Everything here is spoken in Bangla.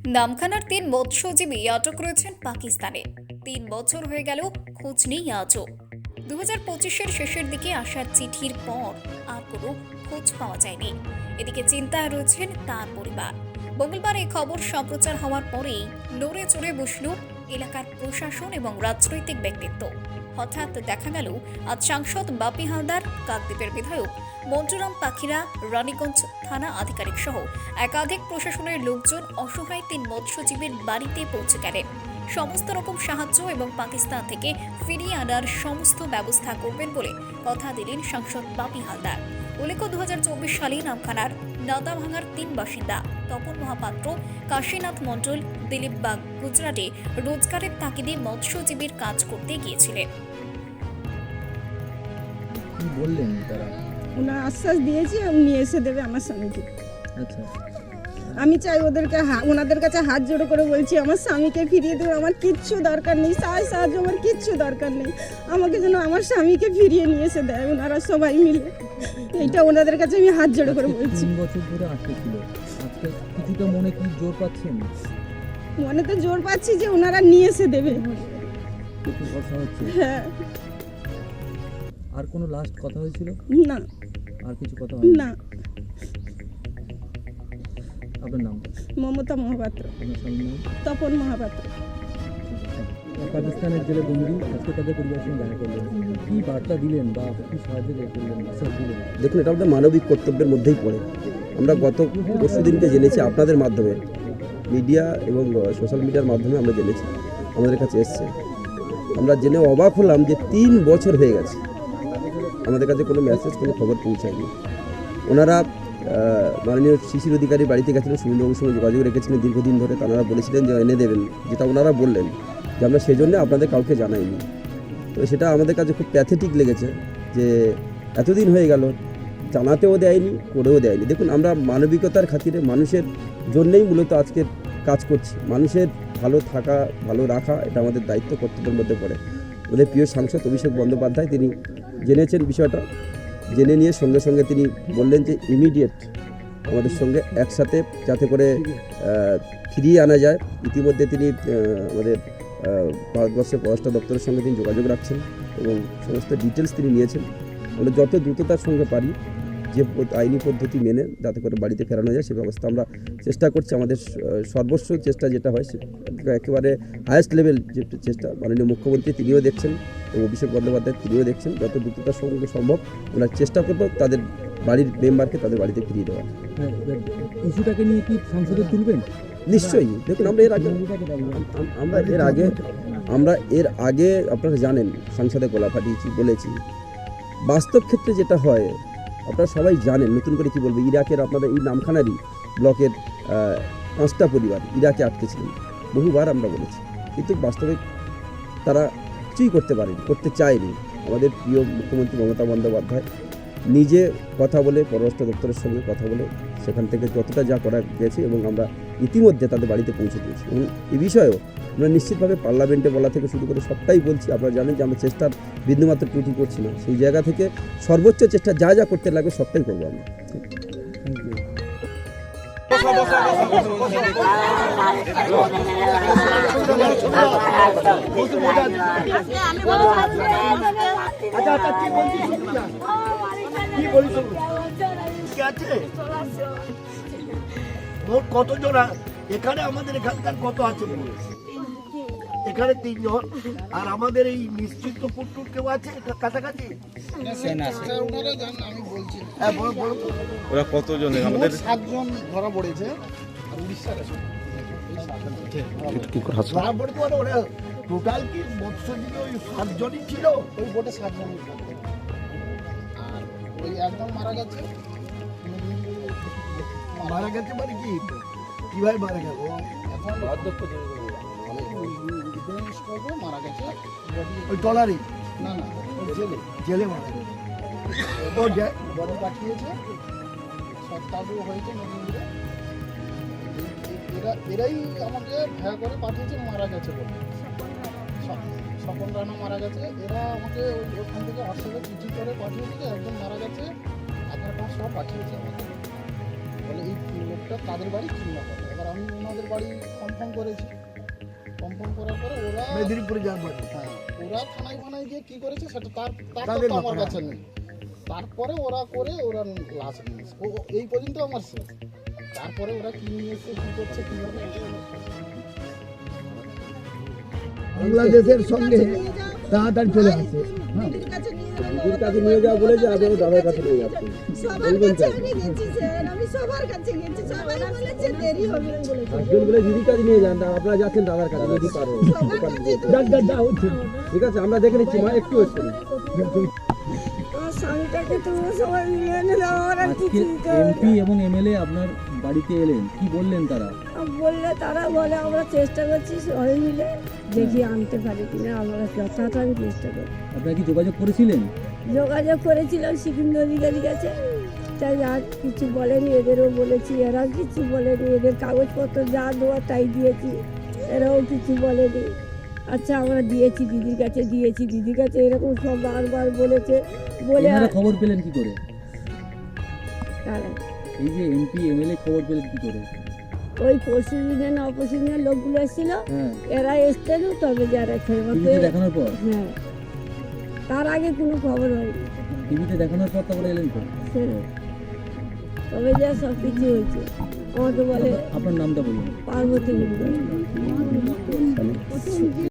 নামখানার 3 মৎস্যজীবী আটক রয়েছেন পাকিস্তানে। 3 বছর হয়ে গেল, খোঁজ নেই আজও। 2025-এর শেষের দিকে আসার চিঠির পর আর কোনো খোঁজ পাওয়া যায়নি। এদিকে চিন্তায় রয়েছেন তার পরিবার। মঙ্গলবার এই খবর সম্প্রচার হওয়ার পরেই নড়ে চড়ে বসল এলাকার প্রশাসন এবং রাজনৈতিক ব্যক্তিত্ব। হঠাৎ দেখা গেল আজ সাংসদ বাপি হালদার, কাকদ্বীপের বিধায়ক মন্টুরাম পাখিরা, রানীগঞ্জ থানা আধিকারিক সহ একাধিক প্রশাসনের লোকজন অসহায় 3 মৎস্যজীবীর বাড়িতে পৌঁছে গেলেন। সমস্ত রকম সাহায্য এবং পাকিস্তান থেকে ফিরিয়ে আনার সমস্ত ব্যবস্থা করবেন বলে কথা দিলেন সাংসদ বাপি হালদার। উল্লেখ্য, 2024 সালে নামখানার নাদাভাঙার 3 বাসিন্দা তপন মহাপাত্র, কাশীনাথ মণ্ডল, দিলীপ বাগ গুজরাটে রোজগারের তাগিদে মৎস্যজীবীর কাজ করতে গিয়েছিলেন। কি বললেন তারা? ওনার আশ্বাস দিয়েছি নিয়ে এসে দেবে আমার স্বামীকে। আচ্ছা, আমি চাই ওনাদের কাছে হাত জোড়ো করে বলছি আমার স্বামীকে ফিরিয়ে দেবে। আমার কিচ্ছু দরকার নেই, সাহায্য আমার কিচ্ছু দরকার নেই। আমাকে যেন আমার স্বামীকে ফিরিয়ে নিয়ে এসে দেয় ওনারা সবাই মিলে। এইটা ওনাদের কাছে আমি হাত জোড়ো করে বলছি। 3 বছর ধরে আটকে ছিল, আজকে কিছুটা মনে কি জোর পাচ্ছেন? মনে তো জোর পাচ্ছি যে ওনারা নিয়ে এসে দেবে। একটু কথা হচ্ছে। হ্যাঁ। আর কোনো লাস্ট কথা হয়েছিল? না আর কিছু কথা হয়নি? না। আপনার নাম? মমতা মহাপাত্র। আপনার স্বামীর নাম? তপন মহাপাত্র। পাকিস্তানের জেলে বন্দী, আজকে তাদের পরিবারের সঙ্গে দেখা করলেন, কি বার্তা দিলেন বা কি সাহায্য করলেন, আশ্বাস দিলেন? দেখুন, এটা আমাদের মানবিক কর্তব্যের মধ্যেই পড়ে। আমরা গত পরশুদিনকে জেনেছি আপনাদের মাধ্যমে, মিডিয়া এবং সোশ্যাল মিডিয়ার মাধ্যমে আমরা জেনেছি, আমাদের কাছে এসছে। আমরা জেনে অবাক হলাম যে 3 বছর হয়ে গেছে আমাদের কাছে কোনো মেসেজ, কোনো খবর পৌঁছায়নি। ওনারা মাননীয় শিশির অধিকারী বাড়িতে গেছিলেন, সুনীলবাবুর সঙ্গে যোগাযোগ রেখেছিলেন দীর্ঘদিন ধরে। তারা বলেছিলেন যে এনে দেবেন, যেটা ওনারা বললেন যে আমরা সেই জন্য আপনাদের কাউকে জানাইনি। তো সেটা আমাদের কাছে খুব প্যাথেটিক লেগেছে যে এতদিন হয়ে গেল, জানাতেও দেয়নি, করেও দেয়নি। দেখুন, আমরা মানবিকতার খাতিরে মানুষের জন্যই মূলত আজকে কাজ করছি। মানুষের ভালো থাকা, ভালো রাখা, এটা আমাদের দায়িত্ব, কর্তব্যের মধ্যে পড়ে। আমাদের প্রিয় সাংসদ অভিষেক বন্দ্যোপাধ্যায় তিনি জেনেছেন বিষয়টা, জেনে নিয়ে সঙ্গে সঙ্গে তিনি বললেন যে ইমিডিয়েট আমাদের সঙ্গে একসাথে যাতে করে ফিরিয়ে আনা যায়। ইতিমধ্যে তিনি আমাদের ভারতবর্ষের পররাষ্ট্র দপ্তরের সঙ্গে তিনি যোগাযোগ রাখছেন এবং সমস্ত ডিটেলস তিনি নিয়েছেন। আমরা যত দ্রুততার সঙ্গে পারি যে আইনি পদ্ধতি মেনে যাতে করে বাড়িতে ফেরানো যায় সে ব্যবস্থা আমরা চেষ্টা করছি। আমাদের সর্বস্ব চেষ্টা যেটা হয় সে একেবারে হায়েস্ট লেভেল যে চেষ্টা মাননীয় মুখ্যমন্ত্রী তিনিও দেখছেন এবং অভিষেক বন্দ্যোপাধ্যায় তিনিও দেখছেন। যত দ্রুততার সঙ্গে সম্ভব আমরা চেষ্টা করব তাদের বাড়ির মেম্বারকে তাদের বাড়িতে ফিরিয়ে দেওয়া। ইস্যুটাকে নিয়ে কি সংসদে তুলবেন? নিশ্চয়ই। দেখুন, আমরা এর আগে আপনারা জানেন সংসদে গলা ফাটিয়েছি, বলেছি। বাস্তব ক্ষেত্রে যেটা হয় আপনারা সবাই জানেন, নতুন করে কি বলবো, ইরাকের আপনাদের এই নামখানারই ব্লকের 5টা পরিবার ইরাকে আটকেছিলেন, বহুবার আমরা বলেছি, কিন্তু বাস্তবে তারা কিছুই করতে পারেনি, করতে চায়নি। আমাদের প্রিয় মুখ্যমন্ত্রী মমতা বন্দ্যোপাধ্যায় নিজে কথা বলে, পররাষ্ট্র দপ্তরের সঙ্গে কথা বলে সেখান থেকে যতটা যা করা গেছে এবং আমরা ইতিমধ্যে তাদের বাড়িতে পৌঁছে দিয়েছি। এবং এই বিষয়েও আমরা নিশ্চিতভাবে পার্লামেন্টে বলা থেকে শুরু করে সবটাই বলছি। আপনারা জানেন যে আমরা চেষ্টার বিন্দুমাত্র ত্রুটি করছি না, সেই জায়গা থেকে সর্বোচ্চ চেষ্টা যা যা করতে লাগবে সবটাই করবো আমরা। কতজন এখানে, আমাদের এখানকার কত আছে? এখানে 3 জন, আর আমাদের এই নিশ্চিত পুট্টুর কেউ আছে কাছাকাছি? ওরা কতজন? আমাদের 7 জন ধরা পড়েছে। আর উড়িষ্যার ধরা পড়তে পারে ওরা টোটাল কি মৎস্যজীবী ওই 7 জনই ছিল? ওই বোটে 7 জন। আর ওই একদম মারা গেছে। মারা গেছে মানে কি, কিভাবে মারা গেল? এখন মারা গেছে ওই ট্রলারে? না, ওই জেলে মারা গেছে। বড় পাঠিয়েছে, সত্তাবু হয়েছে নদীরে। এরাই আমাকে ভয় করে পাঠিয়েছে, মারা গেছে বলে। স্বপন রানা মারা গেছে। এরা আমাকে ওখান থেকে হোয়াটসঅ্যাপে চিঠি করে পাঠিয়েছে যে একজন মারা গেছে, আধার কার্ড সব পাঠিয়েছে আমাকে। বলে এই লোকটা তাদের বাড়ি চিন্নাপাড়া। এবার আমি ওনাদের বাড়ি কনফার্ম করেছি, কনফার্ম করার পরে ওরা মেদিনীপুরে যার বাড়ি। হ্যাঁ ওরা থানায় গিয়ে কি করেছে সেটা তার তাদের তথ্য আমার ব্যাপার, কাছে নেই। তারপরে ওরা লাশ নিয়ে এসে এই পর্যন্ত আমার শেষ। তারপরে ওরা কি নিয়ে এসে কি করছে কিভাবে বাংলাদেশের সঙ্গে তাড়াতাড়ি চলে আসে। দিদির কাছে নিয়ে যাবো, দিদির কাছে নিয়ে যাওয়া বলেছে, আপনি দাদার কাছে নিয়ে যাচ্ছেন। সবার কাছে আমি গেছি স্যার, আমি সবার কাছে গেছি, সবাই বলেছে দেরি হবে হাজবেন্ড বলে দিদির কাছে নিয়ে যান, আপনারা যাচ্ছেন দাদার কাছে যদি পারেন। ঠিক আছে, আমরা দেখে নিচ্ছি, মা একটু হচ্ছে আমার স্বামীটাকে তোমরা সবাই মিলে এনে দাও, আমার আর আজকে কিছুই করো না। এমপি এবং এমএলএ আপনার বাড়িতে এলেন, কি বললেন তারা? বললে তারা বলে আমরা চেষ্টা করছি সবাই মিলে দেখি আনতে পারি কিনা, আমরা যথাযথ আমি চেষ্টা করি। আপনারা কি যোগাযোগ করেছিলেন? যোগাযোগ করেছিলাম সিকিন্দ অধিকারীর কাছে, তাই আর কিছু বলেনি, এদেরও বলেছি, এরাও কিছু বলেনি, এদের কাগজপত্র যা দেওয়া তাই দিয়েছি, এরাও কিছু বলেনি। আচ্ছা আমরা দিয়েছি দিদির কাছে, দিদির কাছে এরকম সব বারবার বলেছে বলে এনারা খবর পেলেন কি করে? তারা এই যে এমপি এমএলএ খবর পেলেন কি করে? ওই পরশু দিনে না অপরশু দিনের লোকগুলো এসেছিল, হ্যাঁ, এরা এসছেন, তবে যারা টিভিতে দেখানোর পর? হ্যাঁ, তার আগে কোনো খবর হয়নি। টিভিতে দেখানোর পর তারপরে এলেন তো? হ্যাঁ, তবে যা সব কিছু হয়েছে আমাকে বলে আপনার নামটা বলুন। পার্বতী মন্ডল।